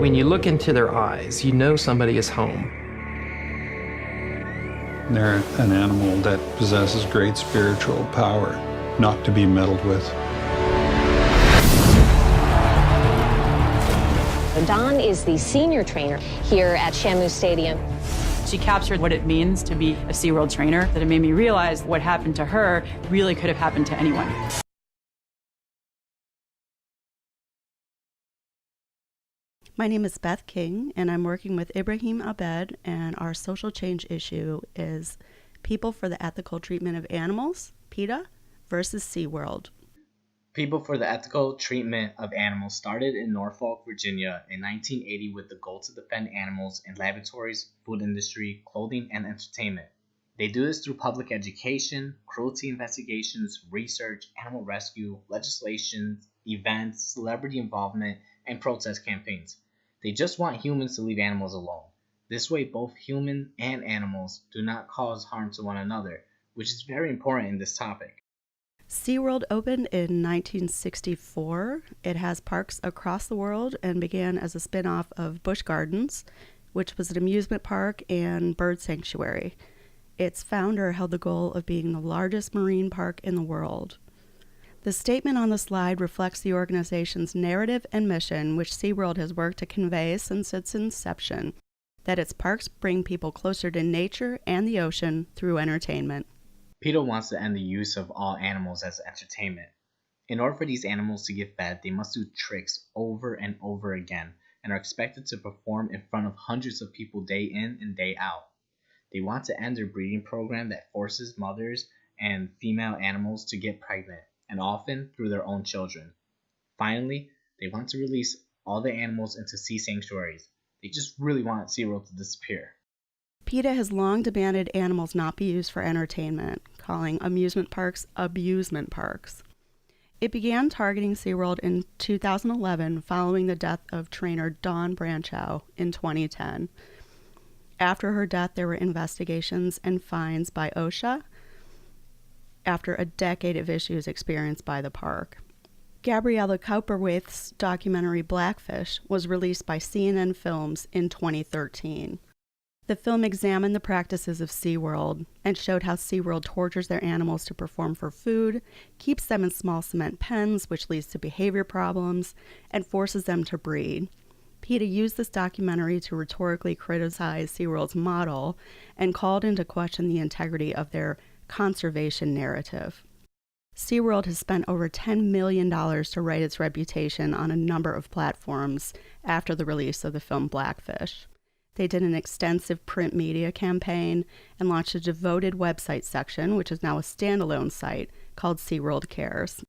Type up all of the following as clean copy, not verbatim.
When you look into their eyes, you know somebody is home. They're an animal that possesses great spiritual power, not to be meddled with. Dawn is the senior trainer here at Shamu Stadium. She captured what it means to be a SeaWorld trainer, that it made me realize what happened to her really could have happened to anyone. My name is Beth King, and I'm working with Ibrahim Abed, and our social change issue is People for the Ethical Treatment of Animals, PETA, versus SeaWorld. People for the Ethical Treatment of Animals started in Norfolk, Virginia in 1980 with the goal to defend animals in laboratories, food industry, clothing, and entertainment. They do this through public education, cruelty investigations, research, animal rescue, legislation, events, celebrity involvement, and protest campaigns. They just want humans to leave animals alone. This way, both human and animals do not cause harm to one another, which is very important in this topic. SeaWorld opened in 1964. It has parks across the world and began as a spin-off of Busch Gardens, which was an amusement park and bird sanctuary. Its founder held the goal of being the largest marine park in the world. The statement on the slide reflects the organization's narrative and mission, which SeaWorld has worked to convey since its inception, that its parks bring people closer to nature and the ocean through entertainment. PETA wants to end the use of all animals as entertainment. In order for these animals to get fed, they must do tricks over and over again and are expected to perform in front of hundreds of people day in and day out. They want to end their breeding program that forces mothers and female animals to get pregnant, and often through their own children. Finally, they want to release all the animals into sea sanctuaries. They just really want SeaWorld to disappear. PETA has long demanded animals not be used for entertainment, calling amusement parks abusement parks. It began targeting SeaWorld in 2011 following the death of trainer Dawn Branchow in 2010. After her death, there were investigations and fines by OSHA after a decade of issues experienced by the park. Gabriella Cowperwaith's documentary Blackfish was released by CNN Films in 2013. The film examined the practices of SeaWorld and showed how SeaWorld tortures their animals to perform for food, keeps them in small cement pens, which leads to behavior problems, and forces them to breed. PETA used this documentary to rhetorically criticize SeaWorld's model and called into question the integrity of their conservation narrative. SeaWorld has spent over $10 million to right its reputation on a number of platforms after the release of the film Blackfish. They did an extensive print media campaign and launched a devoted website section, which is now a standalone site, called SeaWorld Cares.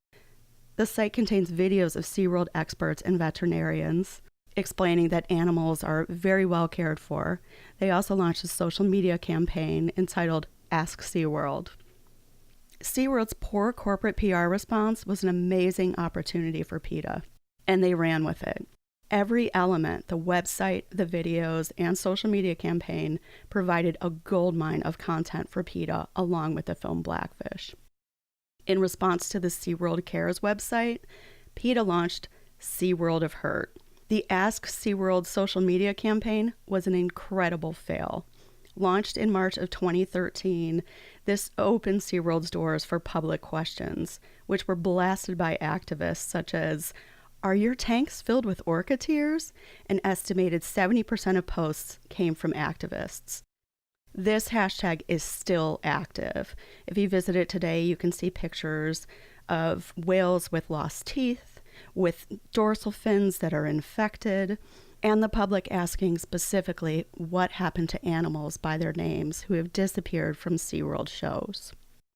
The site contains videos of SeaWorld experts and veterinarians explaining that animals are very well cared for. They also launched a social media campaign entitled Ask SeaWorld. SeaWorld's poor corporate PR response was an amazing opportunity for PETA, and they ran with it. Every element, the website, the videos, and social media campaign provided a goldmine of content for PETA along with the film Blackfish. In response to the SeaWorld Cares website, PETA launched SeaWorld of Hurt. The Ask SeaWorld social media campaign was an incredible fail. Launched in March of 2013, this opened SeaWorld's doors for public questions, which were blasted by activists such as, "Are your tanks filled with orca tears?" An estimated 70% of posts came from activists. This hashtag is still active. If you visit it today, you can see pictures of whales with lost teeth, with dorsal fins that are infected, and the public asking specifically what happened to animals by their names who have disappeared from SeaWorld shows.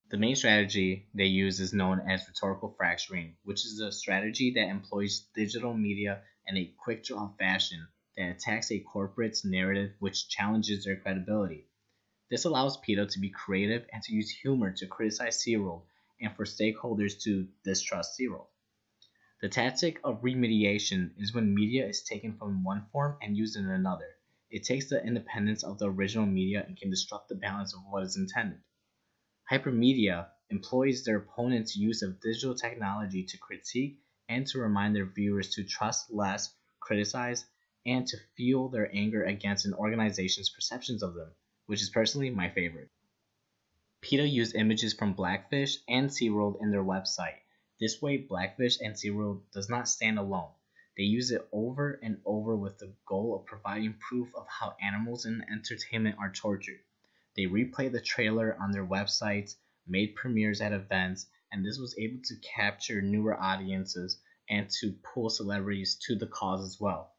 The main strategy they use is known as rhetorical fracturing, which is a strategy that employs digital media in a quick-draw fashion that attacks a corporate's narrative which challenges their credibility. This allows PETA to be creative and to use humor to criticize SeaWorld and for stakeholders to distrust SeaWorld. The tactic of remediation is when media is taken from one form and used in another. It takes the independence of the original media and can disrupt the balance of what is intended. Hypermedia employs their opponent's use of digital technology to critique and to remind their viewers to trust less, criticize, and to fuel their anger against an organization's perceptions of them, which is personally my favorite. Peta used images from Blackfish and SeaWorld in their website. This way, Blackfish and SeaWorld does not stand alone. They use it over and over with the goal of providing proof of how animals in entertainment are tortured. They replay the trailer on their websites, made premieres at events, and this was able to capture newer audiences and to pull celebrities to the cause as well.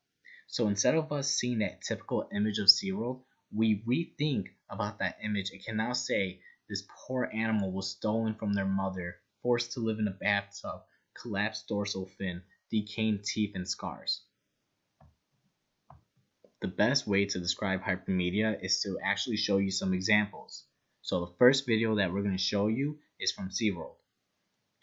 So instead of us seeing that typical image of SeaWorld, we rethink about that image and can now say this poor animal was stolen from their mother, forced to live in a bathtub, collapsed dorsal fin, decaying teeth and scars. The best way to describe hypermedia is to actually show you some examples. So the first video that we're going to show you is from SeaWorld.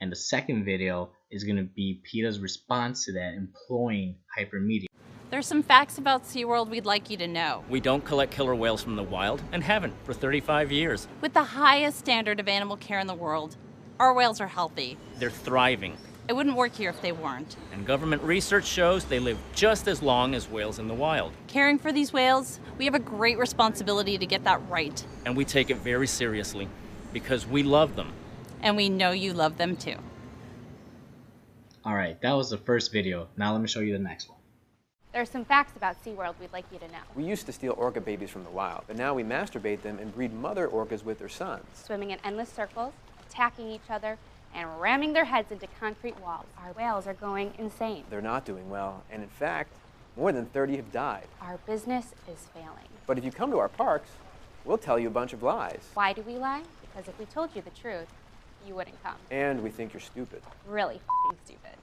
And the second video is going to be Peta's response to that, employing hypermedia. There's some facts about SeaWorld we'd like you to know. We don't collect killer whales from the wild and haven't for 35 years. With the highest standard of animal care in the world, our whales are healthy. They're thriving. It wouldn't work here if they weren't. And government research shows they live just as long as whales in the wild. Caring for these whales, we have a great responsibility to get that right. And we take it very seriously because we love them. And we know you love them too. Alright, that was the first video. Now let me show you the next one. There's some facts about SeaWorld we'd like you to know. We used to steal orca babies from the wild, but now we masturbate them and breed mother orcas with their sons. Swimming in endless circles, attacking each other, and ramming their heads into concrete walls. Our whales are going insane. They're not doing well, and in fact, more than 30 have died. Our business is failing. But if you come to our parks, we'll tell you a bunch of lies. Why do we lie? Because if we told you the truth, you wouldn't come. And we think you're stupid. Really f***ing stupid.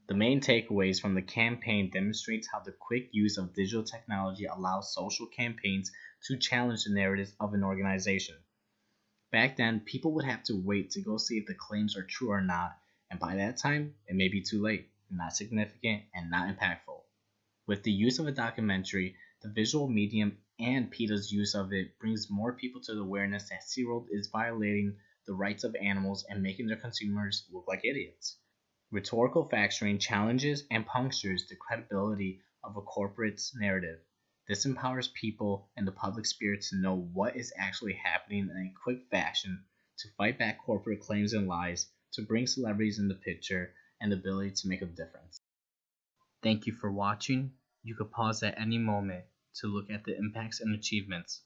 The main takeaways from the campaign demonstrates how the quick use of digital technology allows social campaigns to challenge the narratives of an organization. Back then, people would have to wait to go see if the claims are true or not, and by that time, it may be too late, not significant, and not impactful. With the use of a documentary, the visual medium and Peta's use of it brings more people to the awareness that SeaWorld is violating the rights of animals and making their consumers look like idiots. Rhetorical factoring challenges and punctures the credibility of a corporate's narrative. This empowers people and the public spirit to know what is actually happening in a quick fashion, to fight back corporate claims and lies, to bring celebrities in the picture, and the ability to make a difference. Thank you for watching. You could pause at any moment to look at the impacts and achievements